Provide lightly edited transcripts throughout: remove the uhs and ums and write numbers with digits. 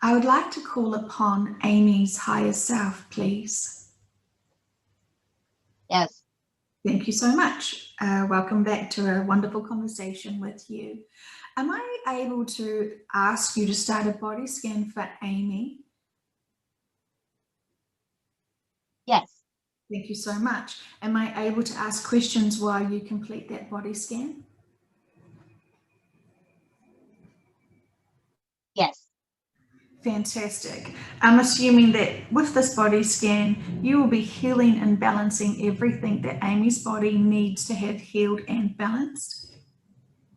I would like to call upon Amy's higher self, please. Yes. Thank you so much. Welcome back to a wonderful conversation with you. Am I able to ask you to start a body scan for Amy? Yes. Thank you so much. Am I able to ask questions while you complete that body scan? Yes. Fantastic. I'm assuming that with this body scan, you will be healing and balancing everything that Amy's body needs to have healed and balanced.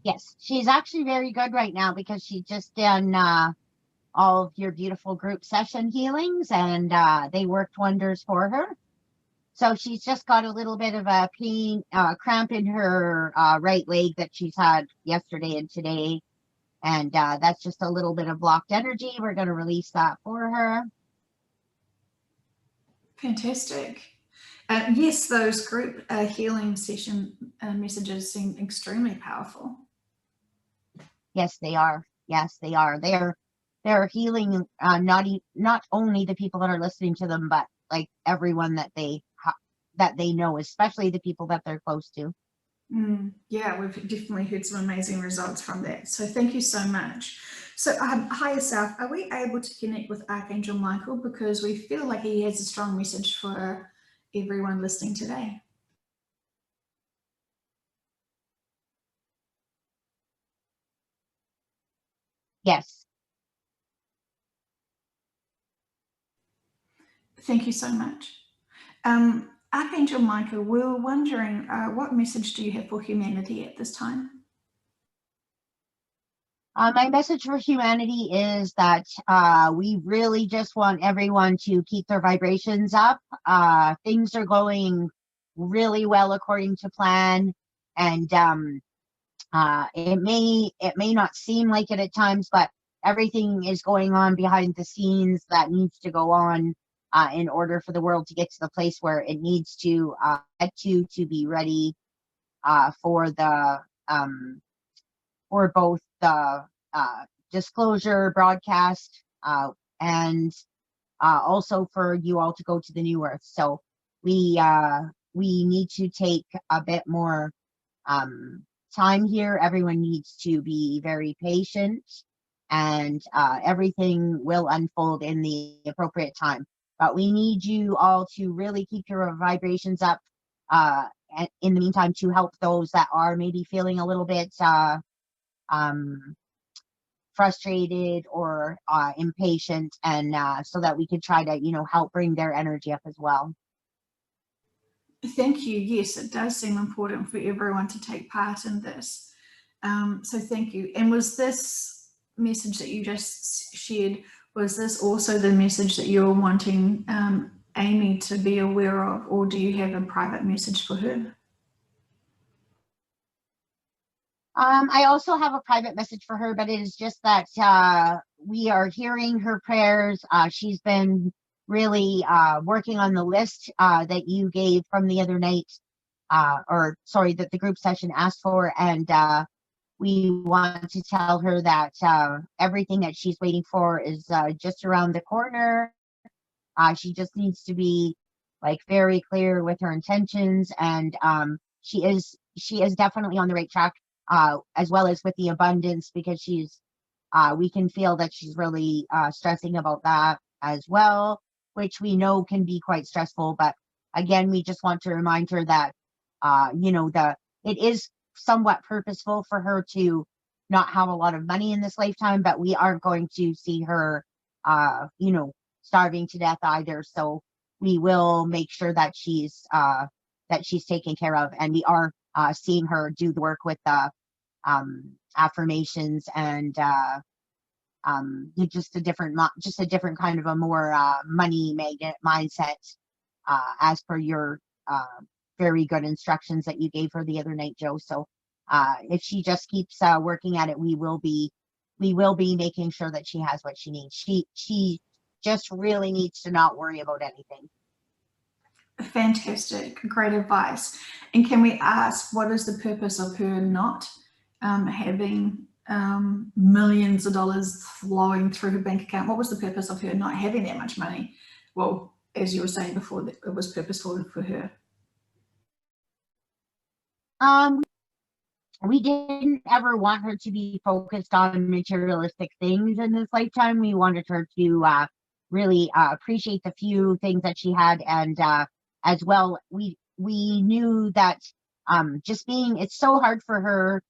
Yes. She's actually very good right now because she just done all of your beautiful group session healings, and they worked wonders for her. So she's just got a little bit of a pain, cramp in her right leg that she's had yesterday and today. And that's just a little bit of blocked energy. We're going to release that for her. Fantastic. Yes, those group healing session messages seem extremely powerful. Yes, they are. Yes, they are. They're healing not only the people that are listening to them, but like everyone that they know, especially the people that they're close to. Yeah, we've definitely heard some amazing results from that. So thank you so much. So higher self, are we able to connect with Archangel Michael, because we feel like he has a strong message for everyone listening today? Yes. Thank you so much. Archangel Michael, we were wondering, what message do you have for humanity at this time? My message for humanity is that we really just want everyone to keep their vibrations up. Things are going really well according to plan, and it may not seem like it at times, but everything is going on behind the scenes that needs to go on in order for the world to get to the place where it needs to get to be ready for the for both the disclosure broadcast and also for you all to go to the new earth. So we need to take a bit more time here. Everyone needs to be very patient, and everything will unfold in the appropriate time. But we need you all to really keep your vibrations up in the meantime, to help those that are maybe feeling a little bit frustrated or impatient, and so that we could try to help bring their energy up as well. Thank you. Yes, it does seem important for everyone to take part in this. So thank you. And was this message that you just shared, was this also the message that you're wanting Amy to be aware of, or do you have a private message for her? I also have a private message for her, but it is just that we are hearing her prayers. She's been really working on the list that you gave from the other night, or sorry, that the group session asked for, and we want to tell her that everything that she's waiting for is just around the corner. She just needs to be like very clear with her intentions, and she is definitely on the right track, as well as with the abundance, because she's we can feel that she's really stressing about that as well, which we know can be quite stressful. But again, we just want to remind her that it is somewhat purposeful for her to not have a lot of money in this lifetime, but we aren't going to see her starving to death either. So we will make sure that she's taken care of, and we are seeing her do the work with the affirmations and just a different kind of a more money magnet mindset, as per your very good instructions that you gave her the other night, Joe. So if she just keeps working at it, we will be making sure that she has what she needs. She just really needs to not worry about anything. Fantastic, great advice. And can we ask, what is the purpose of her not having millions of dollars flowing through her bank account. What was the purpose of her not having that much money? Well, as you were saying before, that it was purposeful for her. We didn't ever want her to be focused on materialistic things in this lifetime. We wanted her to really appreciate the few things that she had, and as well, we knew that just being, it's so hard for her.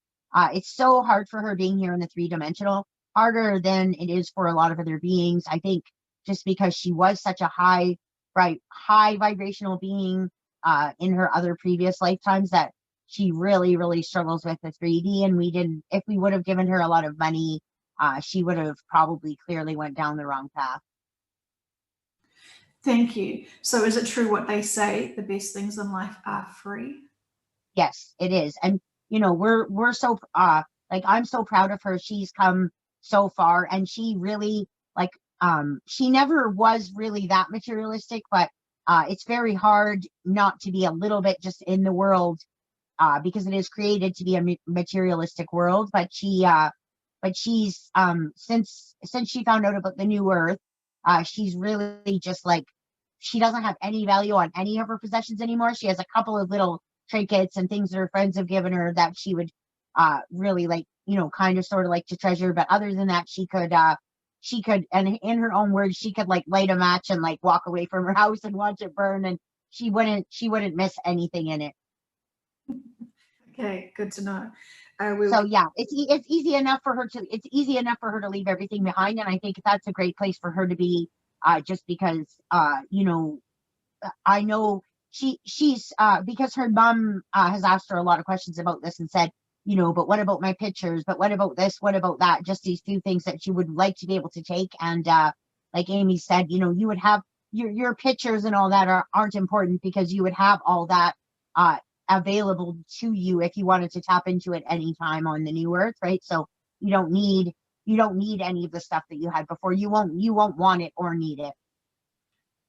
It's so hard for her being here in the three-dimensional, harder than it is for a lot of other beings. I think just because she was such a high vibrational being in her other previous lifetimes, that she really, really struggles with the 3D. And we didn't, if we would have given her a lot of money, she would have probably clearly went down the wrong path. Thank you. So is it true what they say, the best things in life are free? Yes, it is. And, you know, we're so, like, I'm so proud of her. She's come so far, and she really, like, she never was really that materialistic, but it's very hard not to be a little bit just in the world, because it is created to be a materialistic world. But she's since she found out about the new earth, she's really just like, she doesn't have any value on any of her possessions anymore. She has a couple of little trinkets and things that her friends have given her that she would really like, you know, kind of sort of like to treasure. But other than that, she could, and in her own words, she could like light a match and like walk away from her house and watch it burn, and she wouldn't miss anything in it. Okay, good to know. So yeah, it's easy enough for her to leave everything behind, and I think that's a great place for her to be, just because you know, I know she's because her mom has asked her a lot of questions about this and said, you know, but what about my pictures? But what about this? What about that? Just these few things that she would like to be able to take. And like Amy said, you know, you would have your pictures and all that aren't important, because you would have all that available to you if you wanted to tap into it anytime on the new earth, right? So you don't need any of the stuff that you had before. You won't want it or need it.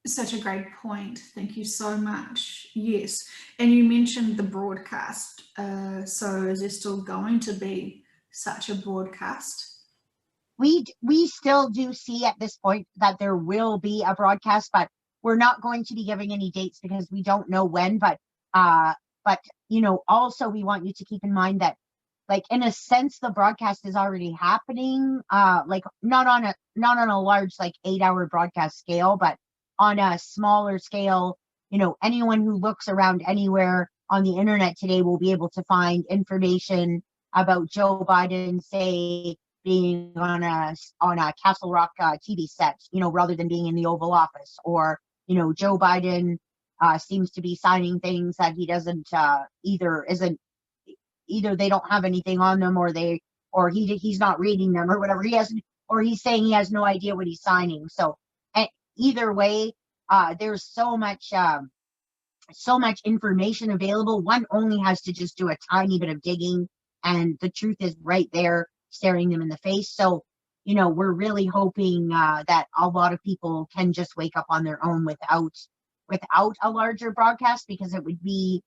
Such a great point. Thank you so much. Yes. And you mentioned the broadcast. So is there still going to be such a broadcast? We still do see at this point that there will be a broadcast, but we're not going to be giving any dates because we don't know when. But you know, also we want you to keep in mind that, like, in a sense, the broadcast is already happening. Like not on a large, like 8-hour broadcast scale, but on a smaller scale. You know, anyone who looks around anywhere on the internet today will be able to find information about Joe Biden, say, being on a Castle Rock TV set, you know, rather than being in the Oval Office. Or, you know, Joe Biden seems to be signing things that he doesn't either they don't have anything on them, or he's not reading them, or whatever. Or he's saying he has no idea what he's signing. So either way, there's so much information available. One only has to just do a tiny bit of digging, and the truth is right there, staring them in the face. So, you know, we're really hoping that a lot of people can just wake up on their own without a larger broadcast, because it would be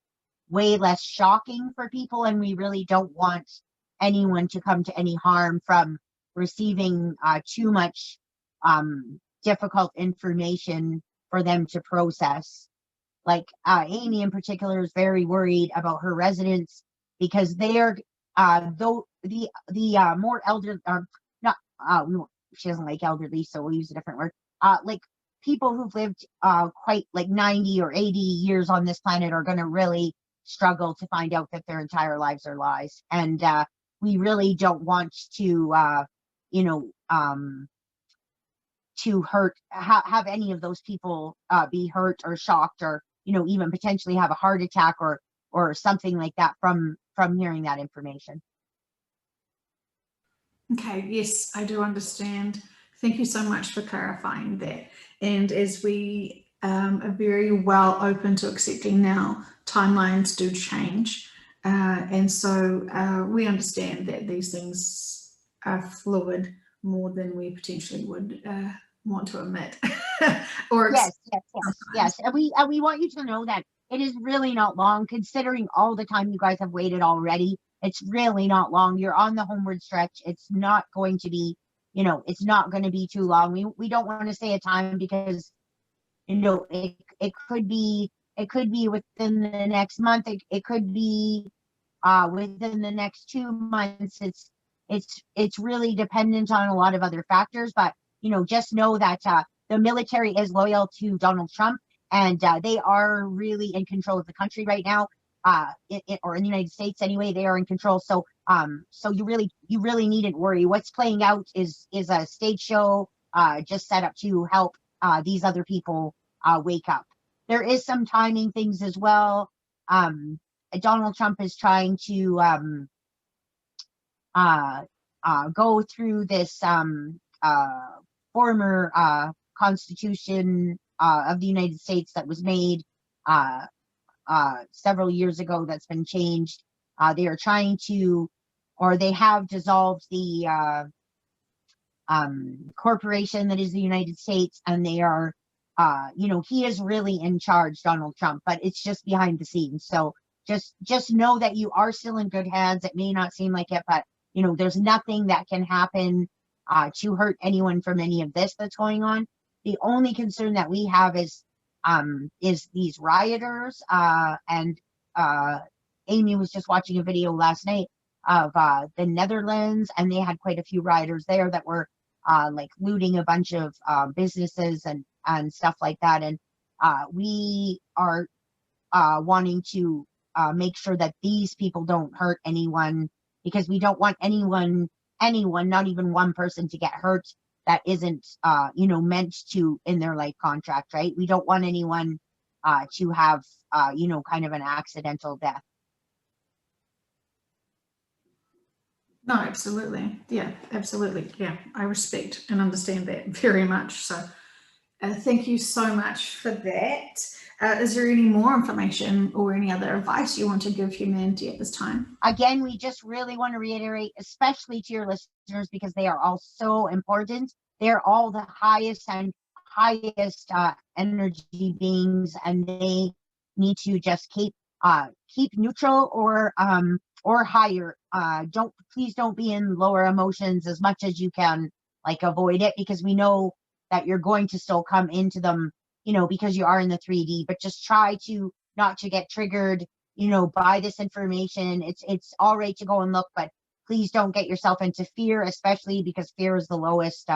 way less shocking for people, and we really don't want anyone to come to any harm from receiving too much difficult information for them to process. Like Amy in particular is very worried about her residents, because they are though the more elder, not she doesn't like elderly, so we'll use a different word. Like people who've lived quite like 90 or 80 years on this planet are going to really struggle to find out that their entire lives are lies. And we really don't want to you know, to have any of those people be hurt or shocked, or, you know, even potentially have a heart attack or something like that from hearing that information. Okay, yes, I do understand. Thank you so much for clarifying that. And as we are very well open to accepting now, timelines do change. And so we understand that these things are fluid more than we potentially would want to admit. Or yes. And we want you to know that it is really not long, considering all the time you guys have waited already. It's really not long. You're on the homeward stretch. It's not going to be, it's not going to be too long. We don't want to say a time because, it could be within the next month. It could be within the next 2 months. It's really dependent on a lot of other factors, but just know that the military is loyal to Donald Trump, and they are really in control of the country right now, or in the United States anyway. They are in control. So so you really needn't worry. What's playing out is a stage show, just set up to help these other people wake up. There is some timing things as well. Donald Trump is trying to uh, go through this former Constitution of the United States that was made uh, several years ago, that's been changed. They are trying to, or they have dissolved the corporation that is the United States, and they are, he is really in charge, Donald Trump, but it's just behind the scenes. So just know that you are still in good hands. It may not seem like it, but there's nothing that can happen to hurt anyone from any of this that's going on. The only concern that we have is these rioters. And Amy was just watching a video last night of the Netherlands, and they had quite a few rioters there that were like looting a bunch of businesses and stuff like that. And we are wanting to make sure that these people don't hurt anyone, because we don't want anyone, not even one person, to get hurt that isn't, meant to in their life contract, right? We don't want anyone to have, kind of an accidental death. No, absolutely. Yeah, absolutely. Yeah, I respect and understand that very much. So thank you so much for that. Is there any more information or any other advice you want to give humanity at this time? Again, we just really want to reiterate, especially to your listeners, because they are all so important. They're all the highest highest energy beings, and they need to just keep neutral or higher. Please don't be in lower emotions as much as you can. Like, avoid it, because we know that you're going to still come into them, because you are in the 3D. But just try to not to get triggered, by this information. It's all right to go and look, but please don't get yourself into fear, especially because fear is the lowest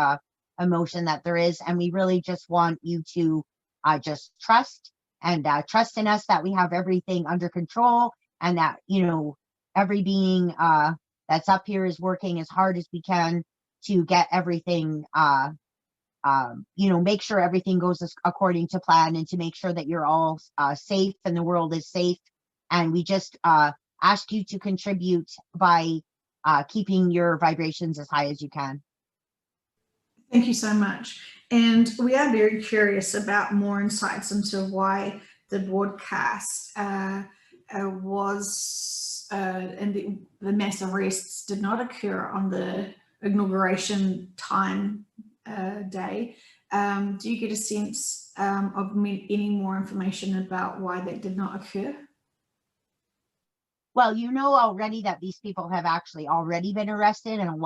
emotion that there is. And we really just want you to just trust trust in us, that we have everything under control, and that every being that's up here is working as hard as we can to get everything make sure everything goes according to plan, and to make sure that you're all safe and the world is safe. And we just ask you to contribute by keeping your vibrations as high as you can. Thank you so much. And we are very curious about more insights into why the broadcast was and the mass arrests did not occur on the inauguration time day. Do you get a sense of any more information about why that did not occur? Well, already that these people have actually already been arrested, and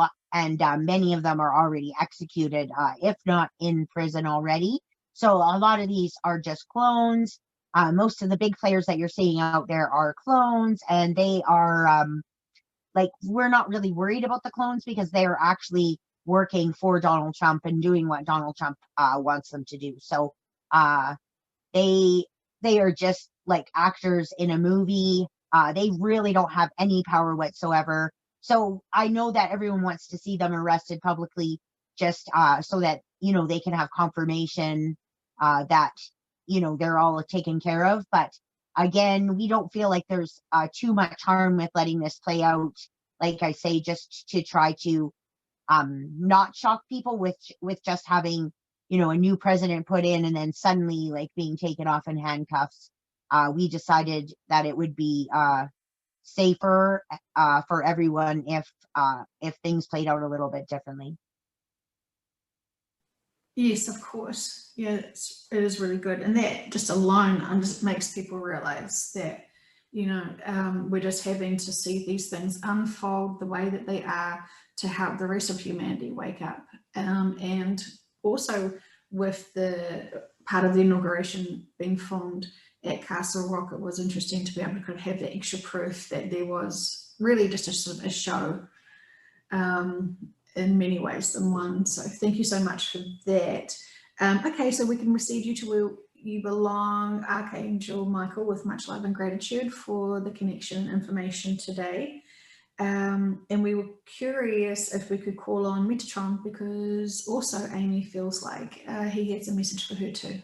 many of them are already executed, if not in prison already. So a lot of these are just clones. Most of the big players that you're seeing out there are clones, and they are we're not really worried about the clones, because they are actually working for Donald Trump and doing what Donald Trump wants them to do. So they are just like actors in a movie. They really don't have any power whatsoever. So I know that everyone wants to see them arrested publicly, just so that they can have confirmation that they're all taken care of. But again, we don't feel like there's too much harm with letting this play out. Like I say, just to try to not shock people with just having a new president put in, and then suddenly being taken off in handcuffs. We decided that it would be safer for everyone if things played out a little bit differently. Yes, of course. Yeah, it is really good, and that just alone makes people realize that we're just having to see these things unfold the way that they are to help the rest of humanity wake up. And also with the part of the inauguration being filmed at Castle Rock, it was interesting to be able to kind of have the extra proof that there was really just a sort of a show in many ways than one. So thank you so much for that. Okay, so we can receive you to where you belong, Archangel Michael, with much love and gratitude for the connection information today. And we were curious if we could call on Metatron, because also Amy feels like he has a message for her too.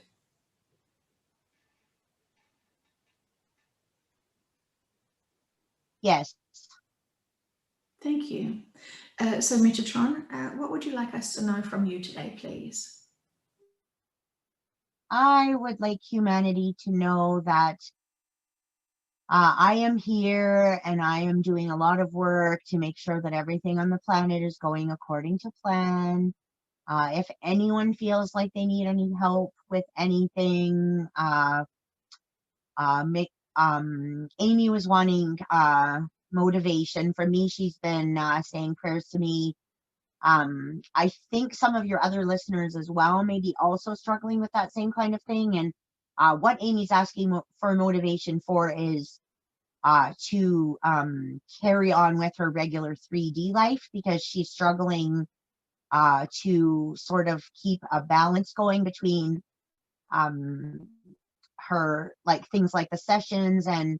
Yes. Thank you. So Metatron, what would you like us to know from you today, please? I would like humanity to know that I am here and I am doing a lot of work to make sure that everything on the planet is going according to plan. If anyone feels like they need any help with anything, Amy was wanting motivation from me. She's been saying prayers to me. I think some of your other listeners as well may be also struggling with that same kind of thing. And what Amy's asking for motivation for is to carry on with her regular 3D life, because she's struggling to sort of keep a balance going between her, like, things like the sessions and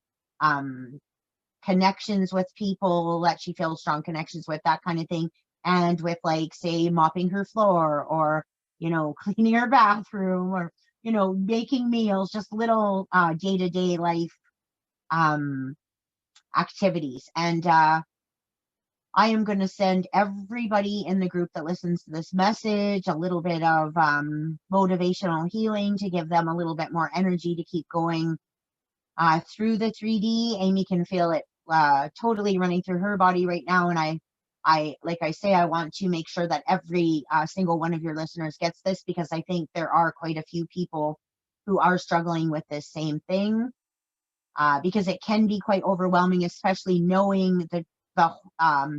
connections with people that she feels strong connections with, that kind of thing, and with, like, say, mopping her floor, or cleaning her bathroom, or making meals, just little day-to-day life activities. And I am going to send everybody in the group that listens to this message a little bit of motivational healing to give them a little bit more energy to keep going through the 3D. Amy can feel it totally running through her body right now. And I like I say, I want to make sure that every single one of your listeners gets this, because I think there are quite a few people who are struggling with this same thing, because it can be quite overwhelming, especially knowing the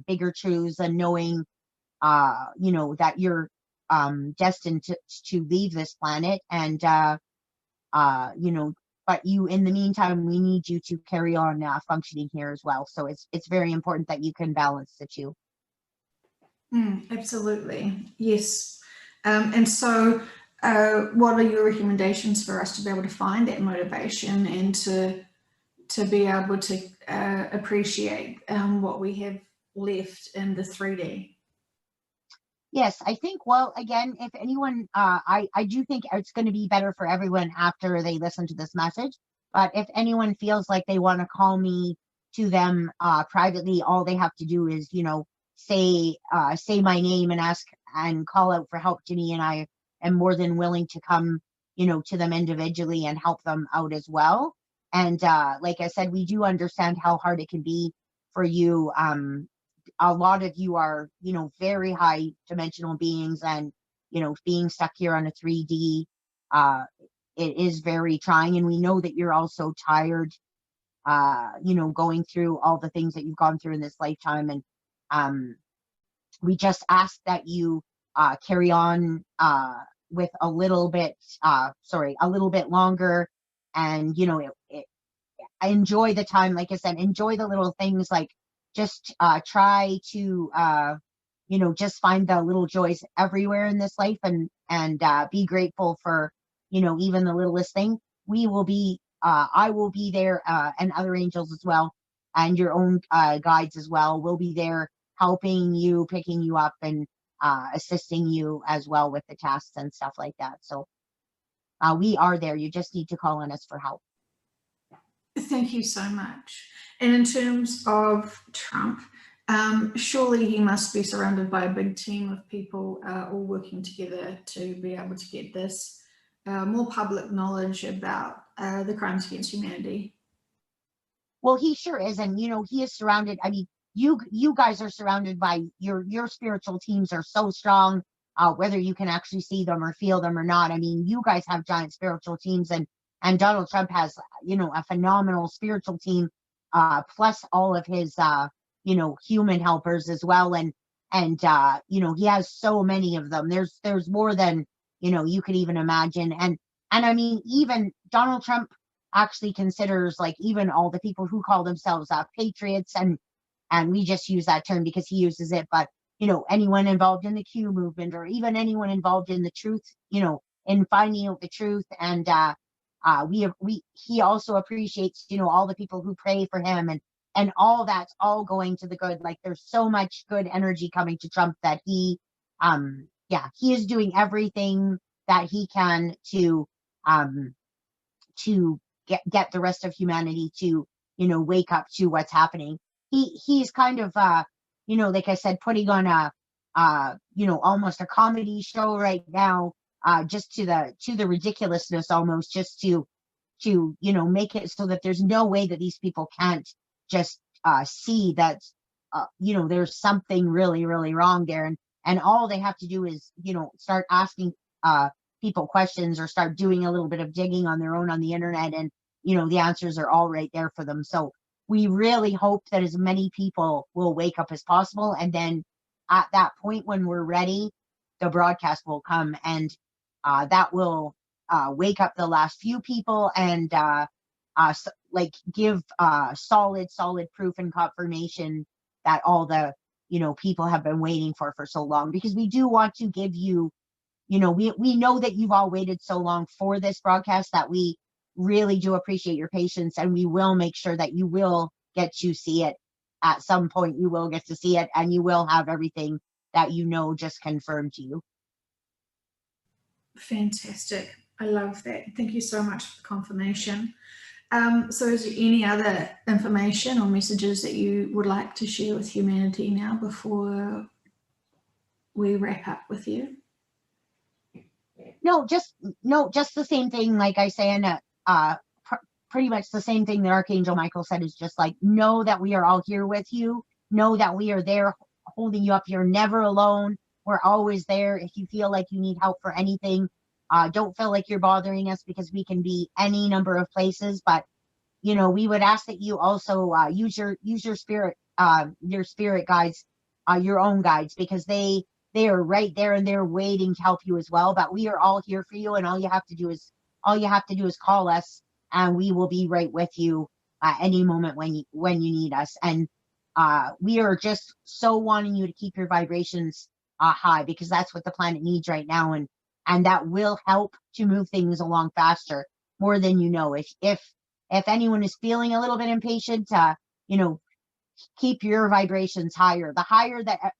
bigger truths, and knowing that you're destined to leave this planet. And but you, in the meantime, we need you to carry on functioning here as well. So it's very important that you can balance the two. Absolutely, yes. And so what are your recommendations for us to be able to find that motivation and to be able to appreciate what we have left in the 3D? Yes, I think, well, again, if anyone, I do think it's going to be better for everyone after they listen to this message. But if anyone feels like they want to call me to them privately, all they have to do is, say my name and ask and call out for help to me. And I am more than willing to come, to them individually and help them out as well. And like I said, we do understand how hard it can be for you. A lot of you are, very high dimensional beings, and, being stuck here on a 3D, it is very trying. And we know that you're also tired, going through all the things that you've gone through in this lifetime. And we just ask that you carry on with a little bit longer. And, enjoy the time. Like I said, enjoy the little things, like just try to just find the little joys everywhere in this life, and be grateful for even the littlest thing. We will be I will be there, and other angels as well, and your own guides as well will be there, helping you, picking you up, and assisting you as well with the tasks and stuff like that. So we are there. You just need to call on us for help. Thank you so much. And in terms of Trump, surely he must be surrounded by a big team of people all working together to be able to get this more public knowledge about the crimes against humanity. Well, he sure is. And, he is surrounded. I mean, you guys are surrounded by your spiritual teams are so strong, whether you can actually see them or feel them or not. I mean, you guys have giant spiritual teams, and Donald Trump has, a phenomenal spiritual team plus all of his, human helpers as well. And he has so many of them. There's more than, you could even imagine. And I mean, even Donald Trump actually considers, like, even all the people who call themselves patriots, and we just use that term because he uses it, but anyone involved in the Q movement, or even anyone involved in the truth, in finding out the truth. And he also appreciates, all the people who pray for him, and all that's all going to the good. Like, there's so much good energy coming to Trump that he is doing everything that he can to get the rest of humanity to, wake up to what's happening. He's kind of, like I said, putting on a, almost a comedy show right now, just to the ridiculousness, almost, just to make it so that there's no way that these people can't just see that, there's something really, really wrong there. And all they have to do is, start asking people questions, or start doing a little bit of digging on their own on the internet, and the answers are all right there for them. So we really hope that as many people will wake up as possible, and then at that point, when we're ready, the broadcast will come, and that will wake up the last few people, and give solid proof and confirmation that all the people have been waiting for so long. Because we do want to give you, we know that you've all waited so long for this broadcast, that we really do appreciate your patience, and we will make sure that you will get to see it at some point. You will get to see it, and you will have everything that just confirmed to you. Fantastic. I love that. Thank you so much for the confirmation. So is there any other information or messages that you would like to share with humanity now before we wrap up with you? No, just the same thing. Like I say, and pretty much the same thing that Archangel Michael said, is just like, know that we are all here with you. Know that we are there holding you up. You're never alone. We're always there. If you feel like you need help for anything, don't feel like you're bothering us, because we can be any number of places. But we would ask that you also use your spirit guides, your own guides, because they are right there, and they're waiting to help you as well. But we are all here for you, and all you have to do is call us, and we will be right with you at any moment when you need us. And we are just so wanting you to keep your vibrations high, because that's what the planet needs right now, and that will help to move things along faster, more than you know. If anyone is feeling a little bit impatient, keep your vibrations higher. The higher that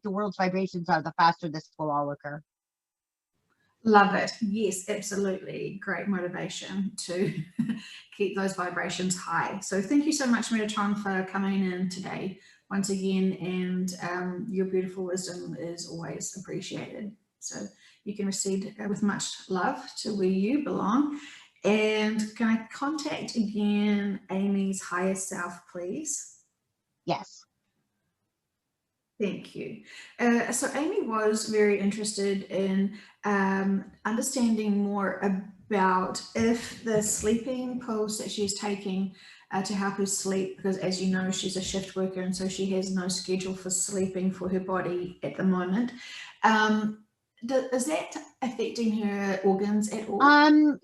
the world's vibrations are, the faster this will all occur. Love it. Yes, absolutely. Great motivation to keep those vibrations high. So thank you so much, Metatron, for coming in today once again, and your beautiful wisdom is always appreciated. So you can receive with much love to where you belong. And can I contact again Amy's higher self, please? Yes. Thank you. So Amy was very interested in understanding more about if the sleeping pills that she's taking to help her sleep, because as you know, she's a shift worker, and so she has no schedule for sleeping for her body at the moment. Is that affecting her organs at all?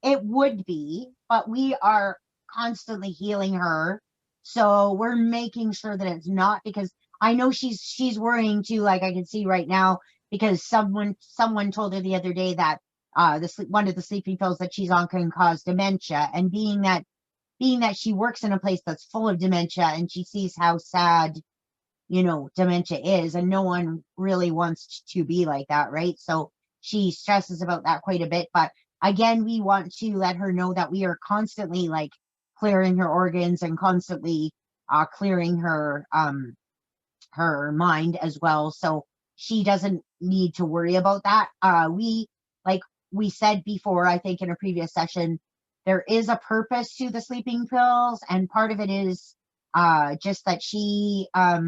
It would be, but we are constantly healing her, so we're making sure that it's not, because I know she's worrying too. Like, I can see right now, because someone told her the other day that one of the sleeping pills that she's on can cause dementia, and being that she works in a place that's full of dementia, and she sees how sad dementia is, and no one really wants to be like that, right? So she stresses about that quite a bit. But again, we want to let her know that we are constantly, like, clearing her organs, and constantly clearing her mind as well, so she doesn't need to worry about that. Like we said before, I think in a previous session, there is a purpose to the sleeping pills, and part of it is just that she I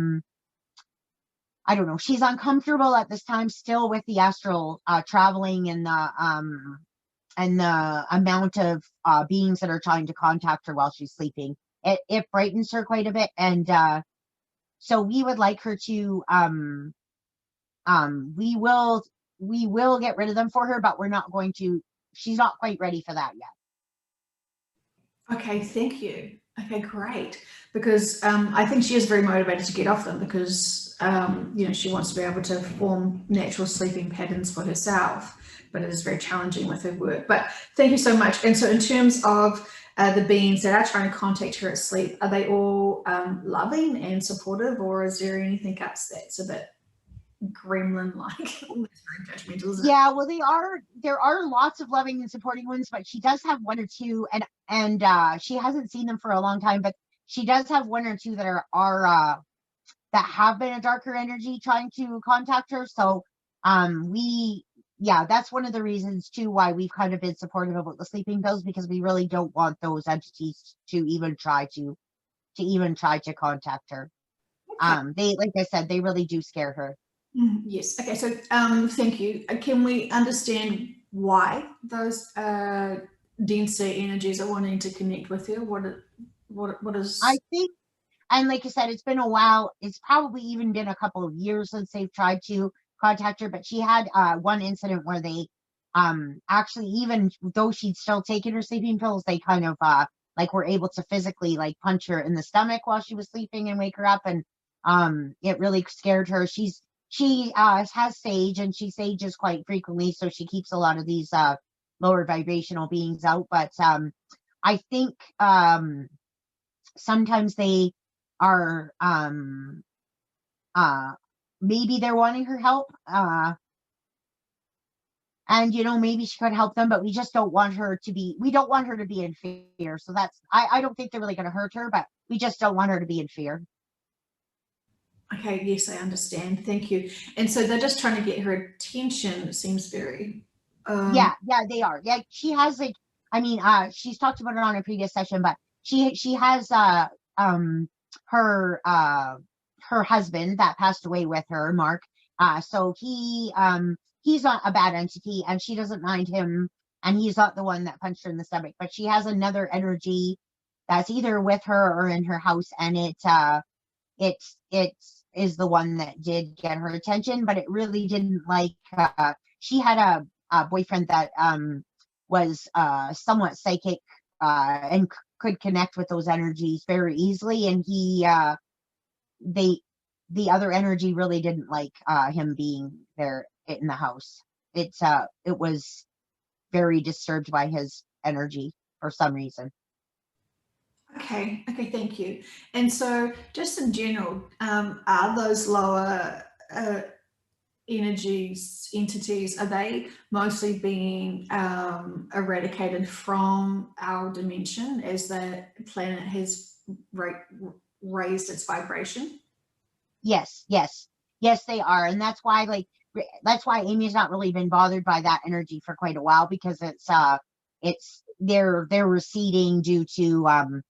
don't know, she's uncomfortable at this time still with the astral traveling, and the amount of beings that are trying to contact her while she's sleeping. it brightens her quite a bit. And so we would like her to we will get rid of them for her, but we're not going to, she's not quite ready for that yet. Okay, thank you. Okay, great. Because I think she is very motivated to get off them because, you know, she wants to be able to form natural sleeping patterns for herself, but it is very challenging with her work. But thank you so much. And so in terms of the beings that are trying to contact her at sleep, are they all loving and supportive, or is there anything else that's a bit gremlin-like? That's very judgmental, isn't it? Yeah, well, there are lots of loving and supporting ones, but she does have one or two, and she hasn't seen them for a long time, but she does have one or two that are that have been a darker energy trying to contact her. So that's one of the reasons too why we've kind of been supportive about the sleeping pills, because we really don't want those entities to even try to contact her. Okay. They, like I said, they really do scare her. Yes. Okay. So, thank you. Can we understand why those denser energies are wanting to connect with you? What is? I think, and like I said, it's been a while. It's probably even been a couple of years since they've tried to contact her, but she had one incident where they actually, even though she'd still taken her sleeping pills, they kind of like were able to physically like punch her in the stomach while she was sleeping and wake her up, and it really scared her. She has sage, and she sages quite frequently, so she keeps a lot of these lower vibrational beings out. But I think sometimes they are maybe they're wanting her help, and you know, maybe she could help them, but we just don't want her to be, we don't want her to be in fear. So that's, I don't think they're really going to hurt her, but we just don't want her to be in fear. Okay. Yes, I understand. Thank you. And so they're just trying to get her attention. It seems very. Yeah, they are. Yeah, she has like, I mean, she's talked about it on a previous session, but she has her her husband that passed away with her, Mark. So he's not a bad entity, and she doesn't mind him, and he's not the one that punched her in the stomach. But she has another energy that's either with her or in her house, and it is the one that did get her attention, but it really didn't like. She had a boyfriend that was somewhat psychic and could connect with those energies very easily, and the other energy really didn't like him being there in the house. It was very disturbed by his energy for some reason. Okay. Okay. Thank you. And so, just in general, are those lower energies, entities, are they mostly being eradicated from our dimension as the planet has raised its vibration? Yes, they are, and that's why that's why Amy's not really been bothered by that energy for quite a while, because it's they're receding due to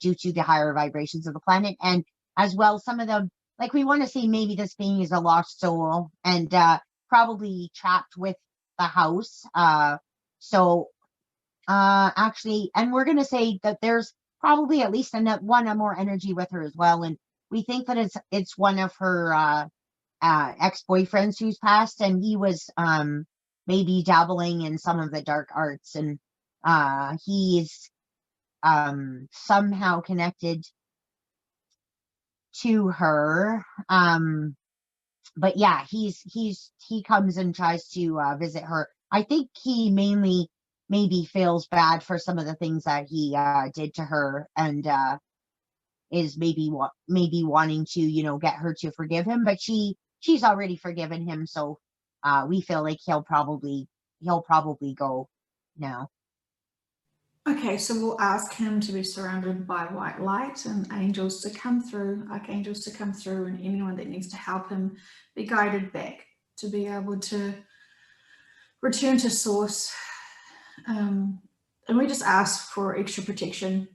due to the higher vibrations of the planet, and as well some of them, like, we want to say maybe this being is a lost soul and probably trapped with the house. So actually, and we're going to say that there's probably at least one more energy with her as well, and we think that it's one of her ex-boyfriends who's passed, and he was maybe dabbling in some of the dark arts, and he's somehow connected to her. But yeah, he comes and tries to visit her. I think he mainly maybe feels bad for some of the things that he did to her, and is maybe wanting to, you know, get her to forgive him, but she's already forgiven him, so we feel like he'll probably go now. Okay, so we'll ask him to be surrounded by white light and angels to come through, archangels to come through, and anyone that needs to help him be guided back to be able to return to source. And we just ask for extra protection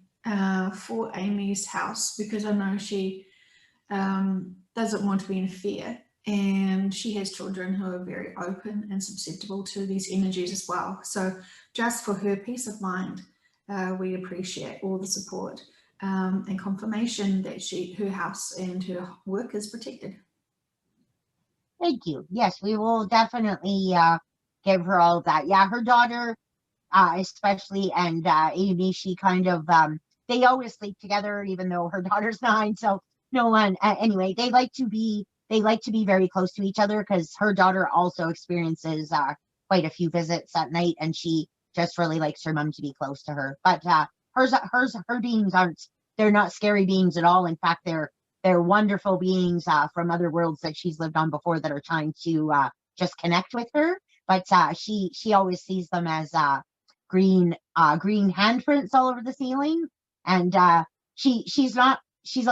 for Amy's house, because I know she doesn't want to be in fear, and she has children who are very open and susceptible to these energies as well. So just for her peace of mind, we appreciate all the support. and confirmation that her house and her work is protected. Thank you. Yes, we will definitely give her all of that. Yeah, her daughter, especially, and Amy, she kind of they always sleep together, even though her daughter's 9. So no one. Anyway, they like to be very close to each other because her daughter also experiences quite a few visits at night, and she just really likes her mom to be close to her. But her beings aren't. They're not scary beings at all. In fact, they're wonderful beings from other worlds that she's lived on before that are trying to just connect with her. But she always sees them as green handprints all over the ceiling, and she's a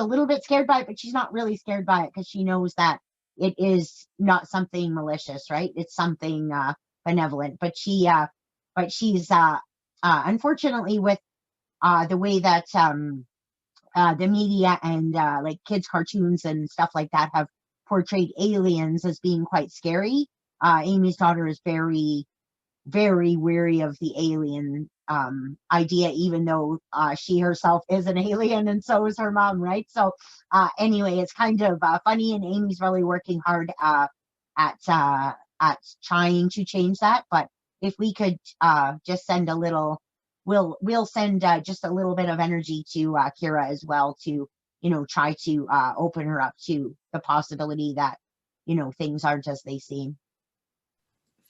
little bit scared by it, but she's not really scared by it because she knows that it is not something malicious, right? It's something benevolent. But she's unfortunately with the way that the media and like kids cartoons and stuff like that have portrayed aliens as being quite scary. Amy's daughter is very, very weary of the alien idea, even though she herself is an alien and so is her mom, right? So anyway, it's kind of funny, and Amy's really working hard at trying to change that. But if we could just send a little, we'll send just a little bit of energy to Kira as well to try to open her up to the possibility that things aren't as they seem.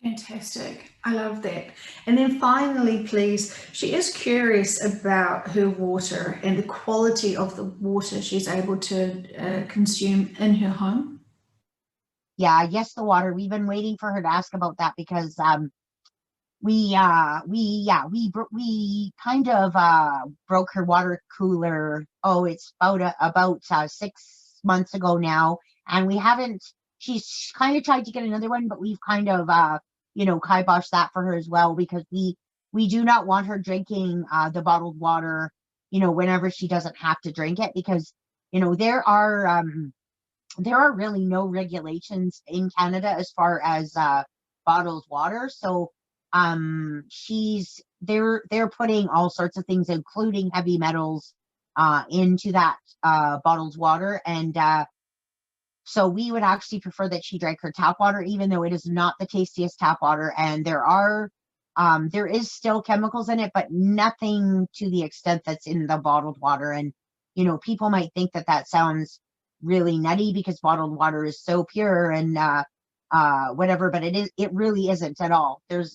Fantastic. I love that. And then finally, please, she is curious about her water and the quality of the water she's able to consume in her home. Yeah, yes, the water. We've been waiting for her to ask about that because we kind of broke her water cooler. Oh, it's about 6 months ago now, and we haven't. She's kind of tried to get another one, but we've kind of kiboshed that for her as well because we do not want her drinking the bottled water whenever she doesn't have to drink it, because there are really no regulations in Canada as far as bottled water. So they're putting all sorts of things, including heavy metals, into that bottled water, and so we would actually prefer that she drank her tap water, even though it is not the tastiest tap water, and there is still chemicals in it, but nothing to the extent that's in the bottled water. And people might think that sounds really nutty because bottled water is so pure and whatever, but it really isn't at all. They're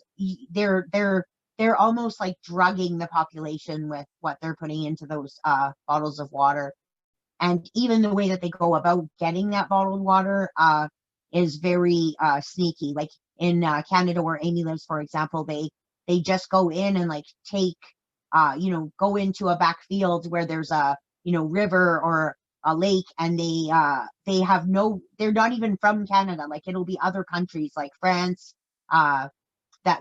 almost like drugging the population with what they're putting into those bottles of water. And even the way that they go about getting that bottled water is very sneaky. Like in Canada, where Amy lives, for example, they just go in and like take go into a back field where there's a river or a lake, and they're not even from Canada. Like it'll be other countries like France that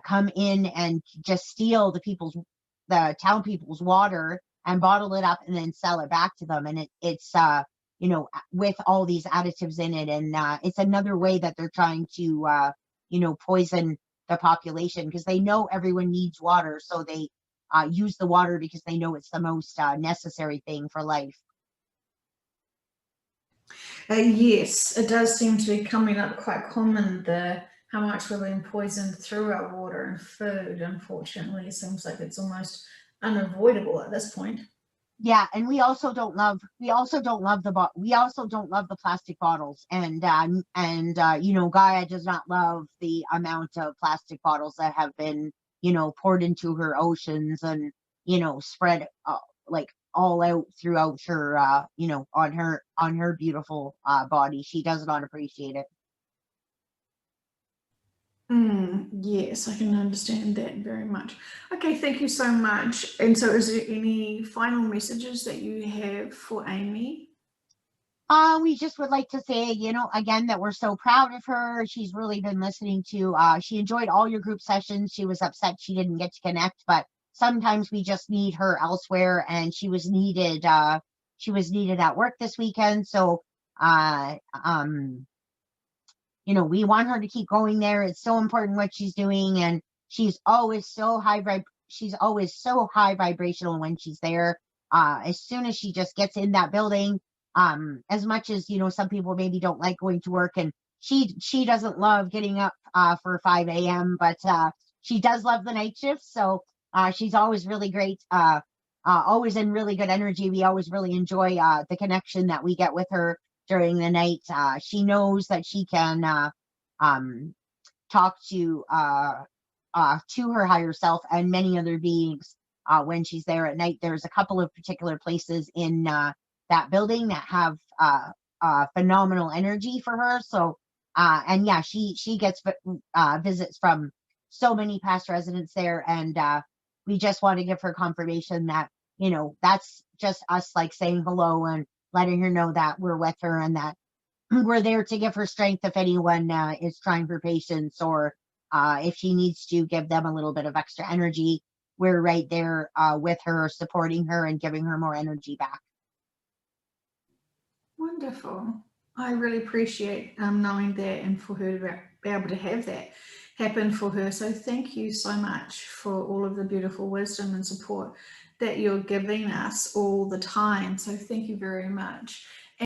come in and just steal the town people's water and bottle it up and then sell it back to them. And it's with all these additives in it. And it's another way that they're trying to poison the population, because they know everyone needs water. So they use the water because they know it's the most necessary thing for life. Yes, it does seem to be coming up quite common, how much we're being poisoned through our water and food. Unfortunately, it seems like it's almost unavoidable at this point. Yeah, and we also don't love the plastic bottles, and Gaia does not love the amount of plastic bottles that have been poured into her oceans and spread like all out throughout her on her beautiful body. She does not appreciate it. Yes, I can understand that very much. Okay, thank you so much. And so is there any final messages that you have for Amy? We just would like to say, again, that we're so proud of her. She's really been listening to, she enjoyed all your group sessions. She was upset she didn't get to connect, but sometimes we just need her elsewhere, and she was needed at work this weekend. So, we want her to keep going there. It's so important what she's doing, and she's always so high vibrational when she's there. as soon as she just gets in that building, as much as, you know, some people maybe don't like going to work, and she doesn't love getting up for 5 a.m., but she does love the night shift. So she's always really great, always in really good energy. We always really enjoy the connection that we get with her during the night. She knows that she can talk to her higher self and many other beings when she's there at night. There's a couple of particular places in that building that have phenomenal energy for her. So, and yeah, she gets visits from so many past residents there, and we just want to give her confirmation that, you know, that's just us like saying hello and letting her know that we're with her and that we're there to give her strength if anyone is trying for patience, or if she needs to give them a little bit of extra energy. We're right there with her, supporting her and giving her more energy back. Wonderful. I really appreciate knowing that, and for her to be able to have that happen for her. So thank you so much for all of the beautiful wisdom and support that you're giving us all the time. So thank you very much.